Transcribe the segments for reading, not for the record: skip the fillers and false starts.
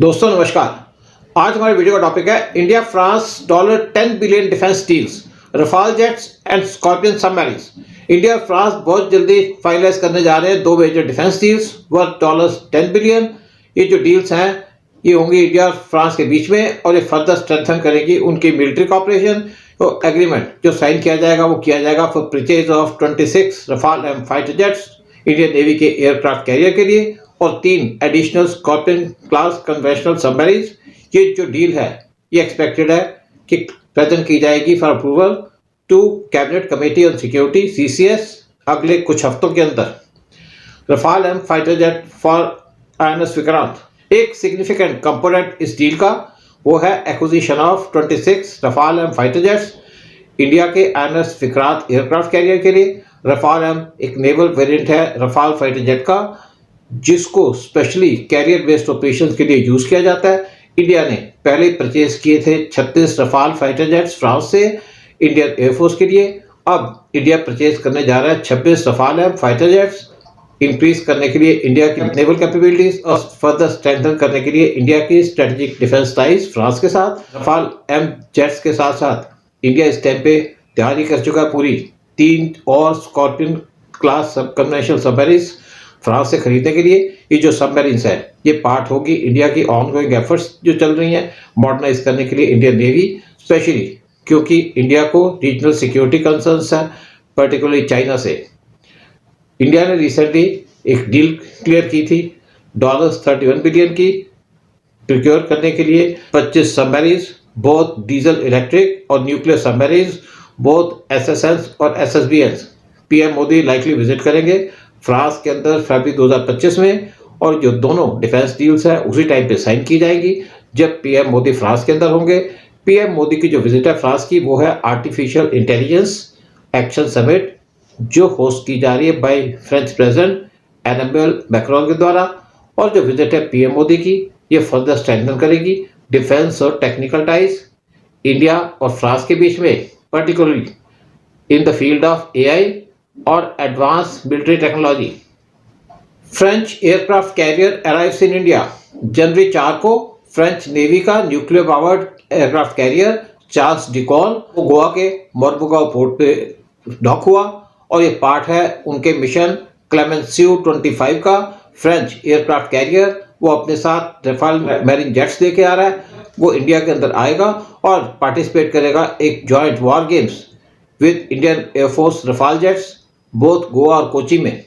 दोस्तों नमस्कार। आज हमारे वीडियो का टॉपिक है India France $10 billion defence deals, Rafale jets and Scorpene submarines. India और फ्रांस बहुत जल्दी फाइनलाइज करने जा रहे हैं दो major defence deals worth $10 billion. ये जो डील्स हैं ये होंगी इंडिया और फ्रांस के बीच में और ये फर्दर स्ट्रेंथन करेगी उनकी मिलिट्री कॉपरेशन। तो एग्रीमेंट जो साइन किया जाएगा वो किया जाएगा for purchase of 26 Rafale M fighter jets Indian navy के एयरक्राफ्ट कैरियर के लिए और 3 additional Scorpene class conventional submarines. ये जो डील है ये एक्सपेक्टेड है कि प्रेजेंट की जाएगी for approval to cabinet committee on security CCS अगले कुछ हफ्तों के अंदर। Rafale M fighter jet for INS Vikrant, एक सिग्निफिकेंट कंपोनेंट इस डील का वो है acquisition of 26 Rafale M fighter jets India के INS विक्रांत एयरक्राफ्ट कैरियर के लिए। रफाल एम एक नेवल वेरिएंट है रफाल फाइटर जेट का जिसको स्पेशली कैरियर बेस्ड ऑपरेशंस के लिए यूज किया जाता है। इंडिया ने पहले परचेज किए थे 36 रफाल फाइटर जेट्स फ्रांस से इंडियन एयरफोर्स के लिए। अब इंडिया परचेज करने जा रहा है 26 Rafale M fighter jets increase करने के लिए इंडिया की नेवल कैपेबिलिटीज और फर्दर स्ट्रेंथन करने के लिए इंडिया की स्ट्रेटेजिक डिफेंस टाइज फ्रांस के साथ। रफाल एम जेट्स के साथ साथ इंडिया इस टाइम पे तैयारी कर चुका है पूरी 3 और scorpion class conventional submarines France से खरीदने के लिए। ये जो सबमरीन्स है ये पार्ट होगी इंडिया की ऑनगोइंग एफर्ट्स जो चल रही हैं मॉडर्नाइज करने के लिए इंडियन नेवी, स्पेशली क्योंकि इंडिया को रीजनल सिक्योरिटी कंसर्न्स है पर्टिकुलरली चाइना से। इंडिया ने रिसेंटली एक डील क्लियर की थी $31 बिलियन की प्रोक्योर करने के लिए 25 सबमरीन्स, बोथ डीजल इलेक्ट्रिक और न्यूक्लियर सबमरीन्स, बोथ SSNs और SSBNs। PM Modi likely visit करेंगे फ्रांस के अंदर फरवरी 2025 में और जो दोनों डिफेंस डील्स हैं उसी टाइम पे साइन की जाएंगी जब PM मोदी फ्रांस के अंदर होंगे। PM मोदी की जो विजिट है फ्रांस की वो है आर्टिफिशियल इंटेलिजेंस एक्शन समिट जो होस्ट की जा रही है by French president Emmanuel Macron के द्वारा। और जो विजिट है PM मोदी की ये फर्दर स्ट्रेंथन करेगी डिफेंस और टेक्निकल टाइज इंडिया और फ्रांस के बीच में, particularly in the field of AI और advance military technology. French aircraft carrier arrives in India. जनवरी 4 को फ्रेंच नेवी का nuclear powered aircraft carrier Charles de Gaulle वो गोवा के मोरमुगांव पोर्ट पे डॉक हुआ और ये पार्ट है उनके मिशन क्लेमेंसियो 25 का। फ्रेंच एयरक्राफ्ट कैरियर वो अपने साथ रफाल मैरीन जेट्स लेके आ रहा है, वो इंडिया के अंदर आएगा और पार्टिसिपेट करेगा एक joint war games with Indian air force Rafale jets both Goa और कोची में।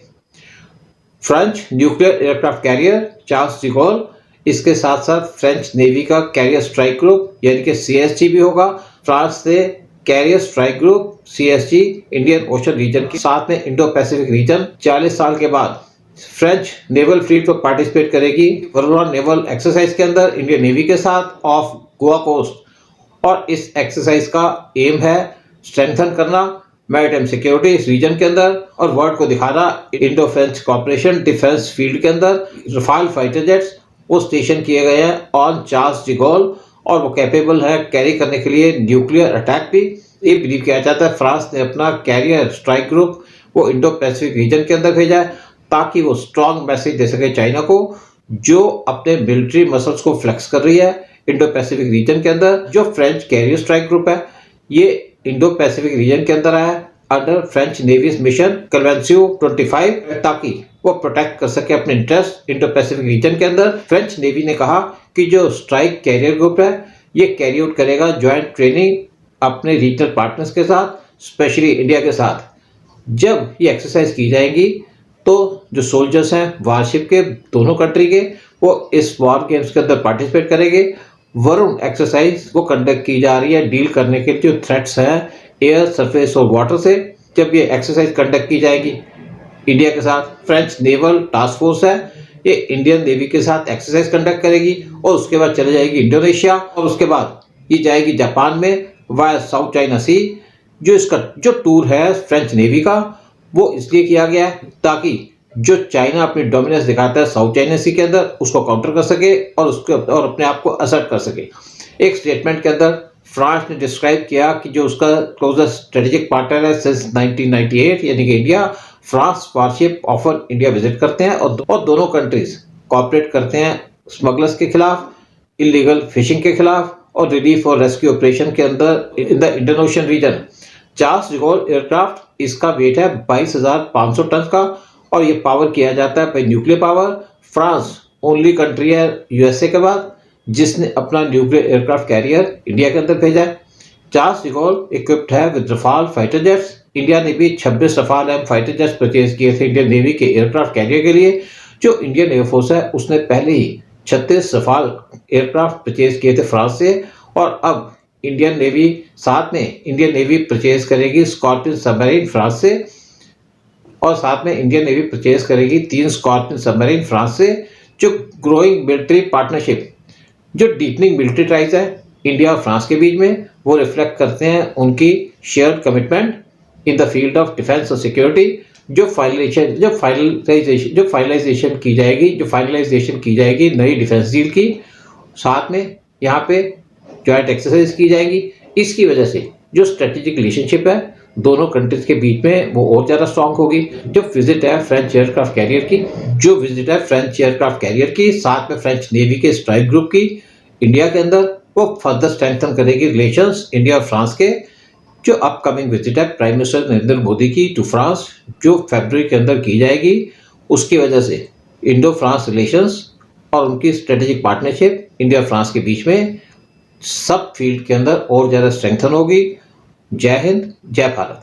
French nuclear aircraft carrier Charles de Gaulle, इसके साथ साथ फ्रेंच नेवी का कैरियर स्ट्राइक ग्रुप यानी कि CSG भी होगा। फ्रांस से carrier strike group CSG Indian ocean region के साथ में इंडो पैसिफिक रीजन 40 साल के बाद फ्रेंच नेवल फ्लीट को पार्टिसिपेट करेगी वरुणा नेवल एक्सरसाइज के अंदर इंडियन नेवी के साथ ऑफ गोवा कोस्ट। और इस एक्सरसाइज का एम है स्ट्रेंथन करना मैरिटाइम सिक्योरिटी इस रीजन के अंदर और वर्ल्ड को दिखाना Indo French cooperation defence field के अंदर। रफाल फाइटर जेट्स वो स्टेशन किए गए हैं ऑन चार्ल्स डिगॉल और वो कैपेबल है कैरी करने के लिए न्यूक्लियर अटैक भी। ये बिलीव किया जाता है फ्रांस ने अपना कैरियर स्ट्राइक ग्रुप वो इंडो पैसिफिक रीजन के अंदर भेजा है ताकि वो स्ट्रॉन्ग मैसेज दे सके चाइना को जो अपने मिलिट्री मसल्स को फ्लेक्स कर रही है इंडो पैसिफिक रीजन के अंदर। जो फ्रेंच कैरियर स्ट्राइक ग्रुप है ये इंडो पैसिफिक रीजन के अंदर आया अंडर फ्रेंच नेवी मिशन क्लेमेंसियो 25 ताकि वो प्रोटेक्ट कर सके अपने इंटरेस्ट इंडो पैसिफिक रीजन के अंदर। फ्रेंच नेवी ने कहा कि जो स्ट्राइक कैरियर ग्रुप है ये कैरी आउट करेगा ज्वाइंट ट्रेनिंग अपने रीजनल पार्टनर्स के साथ, स्पेशली इंडिया के साथ। जब ये एक्सरसाइज की जाएंगी तो जो सोल्जर्स हैं वारशिप के दोनों कंट्री के वो इस वॉर गेम्स के अंदर पार्टिसिपेट करेंगे। वरुण एक्सरसाइज वो कंडक्ट की जा रही है डील करने के जो थ्रेट्स हैं एयर, सरफेस और वाटर से। जब ये एक्सरसाइज कंडक्ट की जाएगी इंडिया के साथ फ्रेंच नेवल टास्क फोर्स है ये इंडियन नेवी के साथ एक्सरसाइज कंडक्ट करेगी और उसके बाद चले जाएगी इंडोनेशिया और उसके बाद ये जाएगी जापान में वाया साउथ चाइना सी। जो इसका जो टूर है फ्रेंच नेवी का वो इसलिए किया गया है ताकि जो चाइना अपनी डोमिनेंस दिखाता है साउथ चाइना सी के अंदर उसको काउंटर कर सके और उसके और अपने आप को असर्ट कर सके। एक स्टेटमेंट के अंदर फ्रांस ने डिस्क्राइब किया कि जो उसका क्लोजेस्ट स्ट्रेटेजिक पार्टनर है सिंस 1998 यानी कि India, France warship offer India visit करते हैं और दोनों कंट्रीज कॉपरेट करते हैं स्मगलर्स के खिलाफ इलीगल फिशिंग के खिलाफ और रिलीफ और रेस्क्यू ऑपरेशन के अंदर in the Indian ocean region. Charles de Gaulle aircraft, इसका वेट है 22,500 टन का और ये पावर किया जाता है bye nuclear power. France only country है यूएसए के बाद जिसने अपना न्यूक्लियर एयरक्राफ्ट कैरियर इंडिया के अंदर भेजा है। चार्ल्स डिगोल इक्विप्ड है with Rafale fighter jets. India ने भी 26 Rafale M fighter jets purchase किए थे इंडियन नेवी के एयरक्राफ्ट कैरियर के लिए। जो इंडियन एयरफोर्स है उसने पहले ही 36 रफाल एयरक्राफ्ट परचेज किए थे फ्रांस से और अब इंडियन नेवी साथ में इंडियन नेवी परचेज करेगी स्कॉर्पियन सबमरीन फ्रांस से और साथ में इंडियन नेवी परचेज करेगी 3 स्कॉर्पियन सबमरीन फ्रांस से। जो ग्रोइंग मिलिट्री पार्टनरशिप, जो डीपनिंग मिलिट्री टाइज है इंडिया और फ्रांस के बीच में, वो रिफ्लेक्ट करते हैं उनकी shared commitment in the field of defence और सिक्योरिटी। जो फाइनलाइजेशन की जाएगी नई डिफेंस डील की, साथ में यहाँ पे जॉइंट एक्सरसाइज की जाएगी। इसकी वजह से जो स्ट्रेटेजिक रिलेशनशिप है दोनों कंट्रीज के बीच में वो और ज़्यादा स्ट्रॉन्ग होगी। जो विजिट है फ्रेंच एयरक्राफ्ट कैरियर की साथ में फ्रेंच नेवी के स्ट्राइक ग्रुप की इंडिया के अंदर, वो फर्दर स्ट्रेंथन करेगी रिलेशंस इंडिया और फ्रांस के। जो अपकमिंग विजिट है प्राइम मिनिस्टर नरेंद्र मोदी की टू फ्रांस, जो फरवरी के अंदर की जाएगी, उसकी वजह से इंडो फ्रांस रिलेशंस और उनकी स्ट्रेटेजिक पार्टनरशिप इंडिया और फ्रांस के बीच में सब फील्ड के अंदर और ज़्यादा स्ट्रेंथन होगी। जय हिंद, जय भारत।